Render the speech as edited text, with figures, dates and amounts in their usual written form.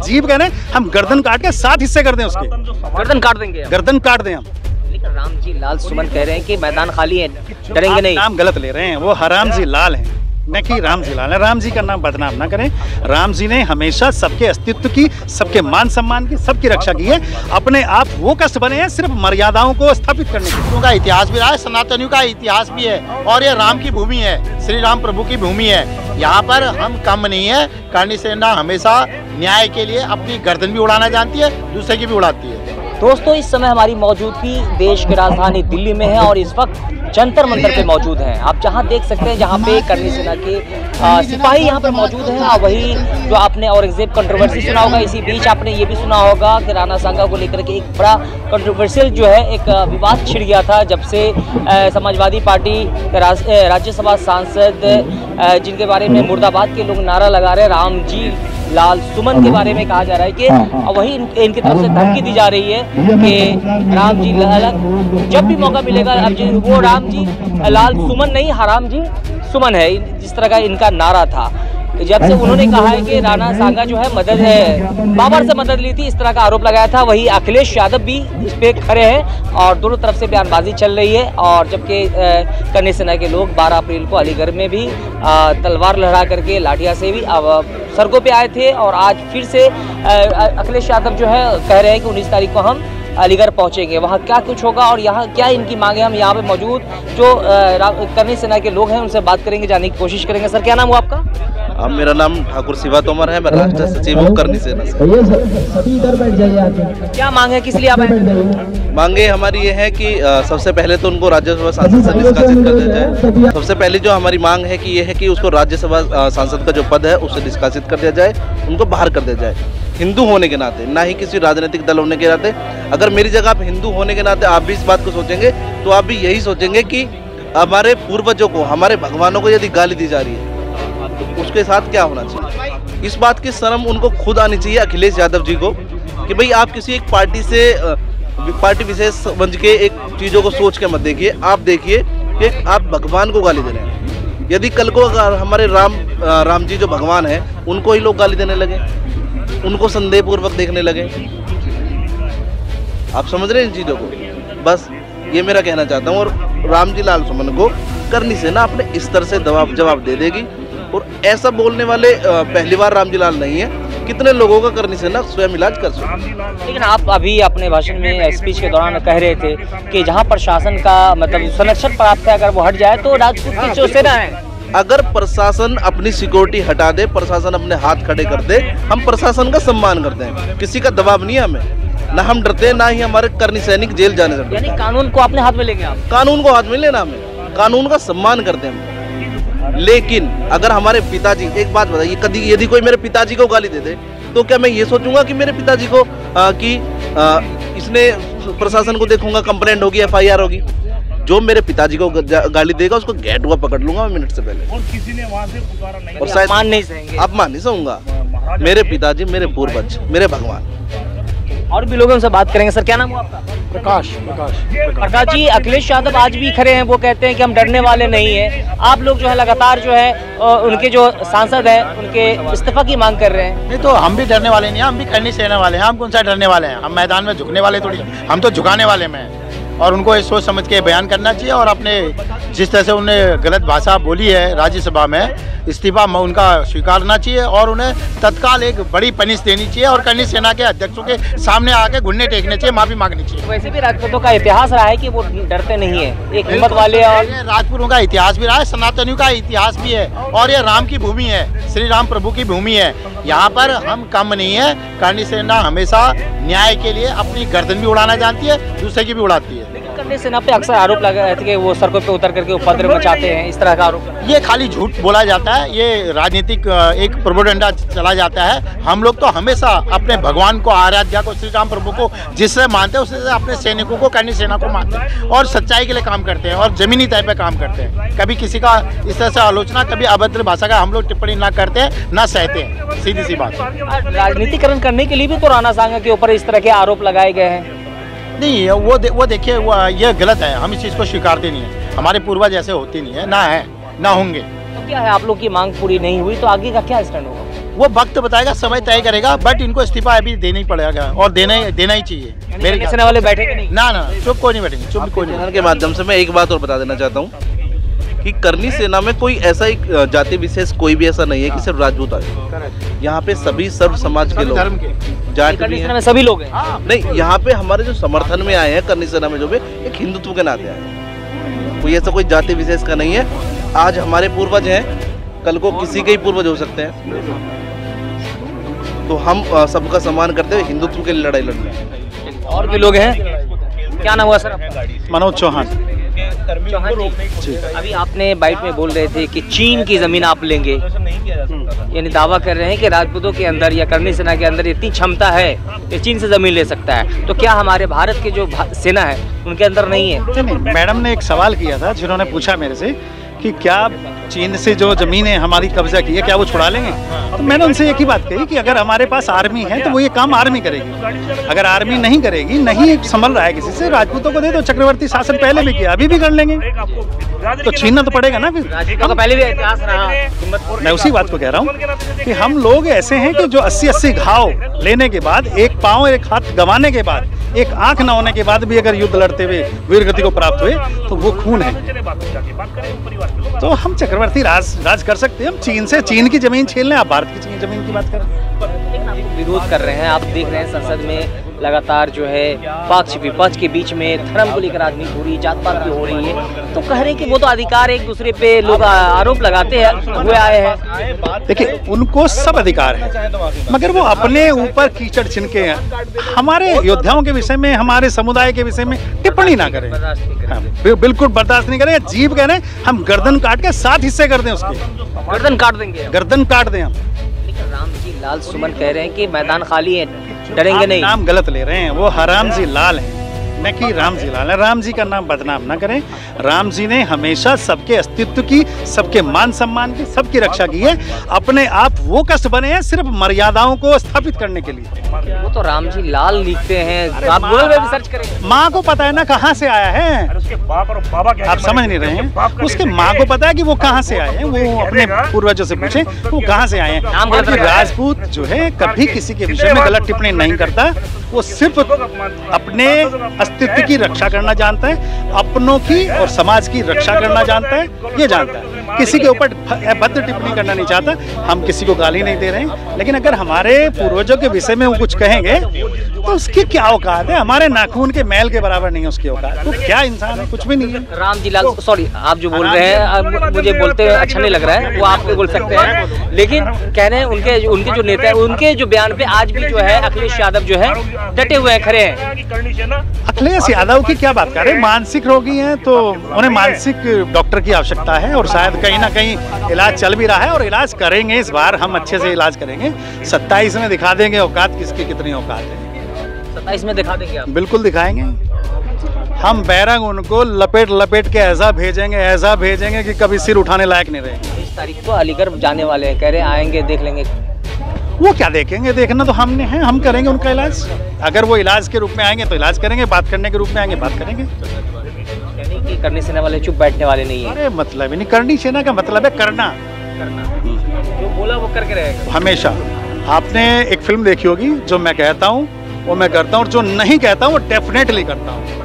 जीभ कह रहे हैं, हम गर्दन काट के 7 हिस्से कर दें उसके। गर्दन काट देंगे, गर्दन काट दें हम। लेकिन राम जी लाल सुमन कह रहे हैं कि मैदान खाली है, डरेंगे नहीं। नाम गलत ले रहे हैं, वो हराम जी लाल हैं, न कि राम जी लाल है। राम जी का नाम बदनाम ना करें। राम जी ने हमेशा सबके अस्तित्व की, सबके मान सम्मान की, सबकी रक्षा की है। अपने आप वो कष्ट बने हैं सिर्फ मर्यादाओं को स्थापित करने के। का इतिहास भी रहा है, सनातनियों का इतिहास भी है, और ये राम की भूमि है, श्री राम प्रभु की भूमि है। यहाँ पर हम कम नहीं है। करणी सेना हमेशा न्याय के लिए अपनी गर्दन भी उड़ाना जानती है, दूसरे की भी उड़ाती है। दोस्तों, इस समय हमारी मौजूदगी देश की राजधानी दिल्ली में है और इस वक्त जंतर मंतर पे मौजूद हैं। आप जहां देख सकते हैं, जहां पे करणी सेना के सिपाही यहां पर मौजूद हैं। और वही जो आपने औरंगजेब कंट्रोवर्सी सुना होगा, इसी बीच आपने ये भी सुना होगा कि राणा सांगा को लेकर के एक बड़ा कंट्रोवर्शियल जो है एक विवाद छिड़ गया था, जब से समाजवादी पार्टी राज्यसभा सांसद जिनके बारे में मुर्दाबाद के लोग नारा लगा रहे हैं, राम जी लाल सुमन के बारे में कहा जा रहा है कि वही इनकी तरफ से धमकी दी जा रही है कि राम जी लाल जब भी मौका मिलेगा, अब वो राम जी लाल सुमन नहीं, हराम जी सुमन है, जिस तरह का इनका नारा था। जब से उन्होंने कहा है कि राणा सांगा जो है मदद है, बाबर से मदद ली थी, इस तरह का आरोप लगाया था। वही अखिलेश यादव भी इस पे खड़े हैं और दोनों तरफ से बयानबाजी चल रही है। और जबकि करणी सेना के लोग 12 अप्रैल को अलीगढ़ में भी तलवार लहरा करके, लाठियां से भी सड़कों पे आए थे। और आज फिर से अखिलेश यादव जो है कह रहे हैं कि 19 तारीख को हम अलीगढ़ पहुंचेंगे। वहाँ क्या कुछ होगा और यहाँ क्या इनकी मांगे, हम यहाँ पे मौजूद जो करणी सेना के लोग हैं उनसे बात करेंगे, जानने की कोशिश करेंगे। सर, क्या नाम हुआ आपका? अब मेरा नाम ठाकुर शिवा तोमर है, मैं राष्ट्रीय सचिव हूँ करणी सेना से। क्या मांग है, किस लिए आप आए? मांगे हमारी ये है कि सबसे पहले तो उनको राज्यसभा सांसद से निष्कासित कर दिया जाए। सबसे पहले जो हमारी मांग है कि ये है कि उसको राज्यसभा सांसद का जो पद है उससे निष्कासित कर दिया जाए, उनको बाहर कर दिया जाए। हिंदू होने के नाते, ना ही किसी राजनीतिक दल होने के नाते। अगर मेरी जगह आप हिंदू होने के नाते आप भी इस बात को सोचेंगे तो आप भी यही सोचेंगे कि हमारे पूर्वजों को, हमारे भगवानों को यदि गाली दी जा रही है तो उसके साथ क्या होना चाहिए। इस बात की शर्म उनको खुद आनी चाहिए, अखिलेश यादव जी को, कि भाई आप किसी एक पार्टी से पार्टी विशेष समझ के एक चीज़ों को सोच के मत देखिए। आप देखिए कि आप भगवान को गाली दे रहे हैं। यदि कल को अगर हमारे राम जी जो भगवान है उनको ही लोग गाली देने लगे, उनको संदेहपूर्वक देखने लगे, आप समझ रहे हैं इन चीज़ों को। बस ये मेरा कहना चाहता हूँ। और राम जी लाल सुमन को करणी सेना अपने स्तर से जवाब दे देगी। और ऐसा बोलने वाले पहली बार राम जी लाल नहीं है, कितने लोगों का करणी सेना स्वयं इलाज कर सकते। लेकिन आप अभी अपने भाषण में स्पीच के दौरान कह रहे थे कि जहां प्रशासन का मतलब संरक्षण प्राप्त है, अगर वो हट जाए तो राजपूत की जो सेना है, अगर प्रशासन अपनी सिक्योरिटी हटा दे, प्रशासन अपने हाथ खड़े कर दे, हम प्रशासन का सम्मान करते हैं। किसी का दबाव नहीं है हमें, ना हम डरते, ना ही हमारे करणी सैनिक जेल जाने से। यानी कानून को अपने हाथ में लेंगे आप? कानून को हाथ में लेना, हमें कानून का सम्मान करते हैं। लेकिन अगर हमारे पिताजी, एक बात बताइए, कभी यदि कोई मेरे पिताजी को गाली दे दे तो क्या मैं ये सोचूंगा कि मेरे पिताजी को इसने प्रशासन को देखूंगा, कंप्लेंट होगी, FIR होगी। जो मेरे पिताजी को गाली देगा उसको गेट हुआ पकड़ लूंगा मिनट से पहले। और किसी ने वहां से पुकारा नहीं, और शायद मान नहीं सहेंगे, अपमान नहीं सहूंगा। मेरे पिताजी, मेरे पूर्वज, मेरे भगवान। और भी लोगों से बात करेंगे। सर, क्या नाम हुआ आपका? प्रकाश जी, अखिलेश यादव आज भी खड़े हैं, वो कहते हैं कि हम डरने वाले नहीं हैं। आप लोग जो है लगातार जो है उनके जो सांसद हैं उनके इस्तीफा की मांग कर रहे हैं। नहीं तो हम भी डरने वाले नहीं हैं, हम भी करणी सेना वाले हैं। हम कौन सा डरने वाले हैं? हम मैदान में झुकने वाले थोड़ी, हम तो झुकाने वाले में हैं। और उनको ये सोच समझ के बयान करना चाहिए। और अपने जिस तरह से उन्हें गलत भाषा बोली है राज्यसभा में, इस्तीफा उनका स्वीकारना चाहिए और उन्हें तत्काल एक बड़ी पनिश देनी चाहिए। और करणी सेना के अध्यक्षों के सामने आके घुटने टेकने चाहिए, माफी मांगनी चाहिए। वैसे भी राजपूतों का इतिहास रहा है कि वो डरते नहीं है, एक हिम्मत वाले। और राजपूतों का इतिहास भी रहा है, सनातनियों का इतिहास भी है, और ये राम की भूमि है, श्री राम प्रभु की भूमि है। यहाँ पर हम कम नहीं है। करणी सेना हमेशा न्याय के लिए अपनी गर्दन भी उड़ाना जानती है, दूसरे की भी उड़ाती है। करणी सेना पे अक्सर आरोप लगा है कि वो सड़कों पे उतर करके उपद्रव मचाते हैं, इस तरह का आरोप। ये खाली झूठ बोला जाता है, ये राजनीतिक एक प्रोपेगेंडा चला जाता है। हम लोग तो हमेशा अपने भगवान को, आराध्या को, श्री राम प्रभु को जिससे मानते हैं उससे अपने सैनिकों को, करणी सेना को मानते हैं और सच्चाई के लिए काम करते हैं और जमीनी तय पे काम करते हैं। कभी किसी का इस तरह से आलोचना, कभी अभद्र भाषा का हम लोग टिप्पणी ना करते हैं, ना सहते हैं, सीधी सी बात। राजनीतिकरण करने के लिए भी तो राणा सांगा के ऊपर इस तरह के आरोप लगाए गए हैं। नहीं, वो देखिए, ये गलत है। हम इस चीज़ को स्वीकारते नहीं है। हमारे पूर्वज ऐसे होते नहीं है, ना होंगे। तो क्या है, आप लोग की मांग पूरी नहीं हुई तो आगे का क्या स्टैंड होगा? वो वक्त बताएगा, समय तय करेगा, बट इनको इस्तीफा अभी देना ही पड़ेगा और देना ही चाहिए। मेरे सेना वाले बैठेंगे नहीं? ना ना, चुप कोई नहीं बैठेंगे, चुप कोई नहीं। चैनल के माध्यम से मैं एक बात और बता देना चाहता हूँ कि करनी सेना में कोई ऐसा एक जाति विशेष कोई भी ऐसा नहीं है कि सिर्फ राजपूत आए। यहाँ पे सभी सर्व समाज के लोग, धर्म के जाट करनी भी सेना हैं। में सभी लोग हैं। नहीं, यहाँ पे हमारे जो समर्थन में आए हैं करनी सेना में, जो भी एक हिंदुत्व के नाते आए हैं। कोई ऐसा कोई जाति विशेष का नहीं है। आज हमारे पूर्वज हैं, कल को किसी के ही पूर्वज हो सकते हैं। तो हम सबका सम्मान करते हुए हिंदुत्व के लिए लड़ाई लड़ते हैं। और भी लोग हैं। क्या नाम हुआ सर आपका? मनोज चौहान। चौहान जी, अभी आपने बाइट में बोल रहे थे कि चीन की जमीन आप लेंगे, यानी दावा कर रहे हैं कि राजपूतों के अंदर या करनी सेना के अंदर इतनी क्षमता है कि चीन से जमीन ले सकता है। तो क्या हमारे भारत के जो सेना है उनके अंदर नहीं है? नहीं, मैडम ने एक सवाल किया था, जिन्होंने पूछा मेरे से कि क्या चीन से जो जमीनें हमारी कब्जा की है क्या वो छुड़ा लेंगे। तो मैंने उनसे एक ही बात कही कि अगर हमारे पास आर्मी है तो वो ये काम आर्मी करेगी। अगर आर्मी नहीं करेगी, नहीं संभल रहा है किसी से, राजपूतों को दे दो। चक्रवर्ती शासन पहले भी किया, अभी भी कर लेंगे, तो छीनना तो पड़ेगा ना फिर। राजपूतों का पहले भी इतिहास रहा। मैं उसी बात को कह रहा हूँ कि हम लोग ऐसे हैं कि जो 80-80 घाव लेने के बाद, एक पाँव एक हाथ गंवाने के बाद, एक आंख न होने के बाद भी अगर युद्ध लड़ते हुए वीरगति को प्राप्त हुए तो वो खून है। तो हम चक्रवर्ती राज कर सकते हैं। हम चीन से चीन की जमीन छीन लें, आप भारत की जमीन की बात करें। विरोध कर रहे हैं, आप देख रहे हैं संसद में लगातार जो है पक्ष विपक्ष के बीच में धर्म को लेकर राजनीति हो रही है, जात पात की हो रही है। तो कह रहे हैं कि वो तो अधिकार एक दूसरे पे लोग आरोप लगाते हैं, हुए आए हैं। देखिए, उनको सब अधिकार है, मगर वो अपने ऊपर कीचड़ छिनके हैं। हमारे योद्धाओं के विषय में, हमारे समुदाय के विषय में टिप्पणी ना करें। हाँ, बिल्कुल बर्दाश्त नहीं करें। जीभ कह रहे हैं, हम गर्दन काट के 7 हिस्से कर दें उसके। गर्दन काट देंगे, गर्दन काट दें हम। लेकिन राम जी लाल सुमन कह रहे हैं कि मैदान खाली है, डरेंगे नहीं। नाम गलत ले रहे हैं, वो हराम जी लाल हैं, न कि राम जी लाल है। राम जी का नाम बदनाम ना करें। राम जी ने हमेशा सबके अस्तित्व की, सबके मान सम्मान की, सबकी रक्षा की है। अपने आप वो कष्ट बने हैं सिर्फ मर्यादाओं को स्थापित करने के लिए। वो तो राम जी लाल लिखते हैं, आप गूगल में भी सर्च करें। माँ को पता है ना कहाँ से आया है। उसके बाप और बाबा क्या आप समझ नहीं रहे हैं। उसके माँ को पता है कि वो कहाँ से आए हैं। वो अपने पूर्वजों से पूछे वो कहाँ से आए हैं। क्योंकि राजपूत जो है कभी किसी के विषय में गलत टिप्पणी नहीं करता। वो सिर्फ अपने अस्तित्व की रक्षा करना जानता है, अपनों की और समाज की रक्षा करना जानता है, ये जानता है। किसी के ऊपर अभद्र टिप्पणी करना नहीं चाहता। हम किसी को गाली नहीं दे रहे हैं, लेकिन अगर हमारे पूर्वजों के विषय में वो कुछ कहेंगे तो उसकी क्या औकात है। हमारे नाखून के मैल के बराबर नहीं है उसकी औकात। तो क्या इंसान है, कुछ भी नहीं है। राम जी लाल, सॉरी आप जो बोल रहे हैं मुझे बोलते अच्छा नहीं लग रहा है, वो आप बोल सकते हैं, लेकिन कह रहे हैं उनके जो नेता है उनके जो बयान पे आज भी जो है अखिलेश यादव जो है डटे हुए हैं, खड़े हैं। अखिलेश यादव की क्या बात कर रहे हैं। मानसिक रोगी हैं तो उन्हें मानसिक डॉक्टर की आवश्यकता है, और शायद कहीं ना कहीं इलाज चल भी रहा है, और इलाज करेंगे। इस बार हम अच्छे से इलाज करेंगे। 27 में दिखा देंगे औकात किसकी कितनी औकात है। 27 में दिखा देंगे आप? बिल्कुल दिखाएंगे। हम बैरंग उनको लपेट लपेट के ऐसा भेजेंगे कि कभी सिर उठाने लायक नहीं रहेंगे। 20 तारीख को अलीगढ़ जाने वाले हैं, कह रहे आएंगे, देख लेंगे। वो क्या देखेंगे, देखना तो हमने है, हम करेंगे उनका इलाज। अगर वो इलाज के रूप में आएंगे तो इलाज करेंगे, बात करने के रूप में आएंगे बात करेंगे। यानी कि करनी सेना वाले चुप बैठने वाले नहीं है। अरे मतलब ही नहीं, करनी सेना का मतलब है करना। जो बोला वो करके रहेगा हमेशा। आपने एक फिल्म देखी होगी, जो मैं कहता हूँ वो मैं करता हूँ, और जो नहीं कहता हूँ वो डेफिनेटली करता हूँ।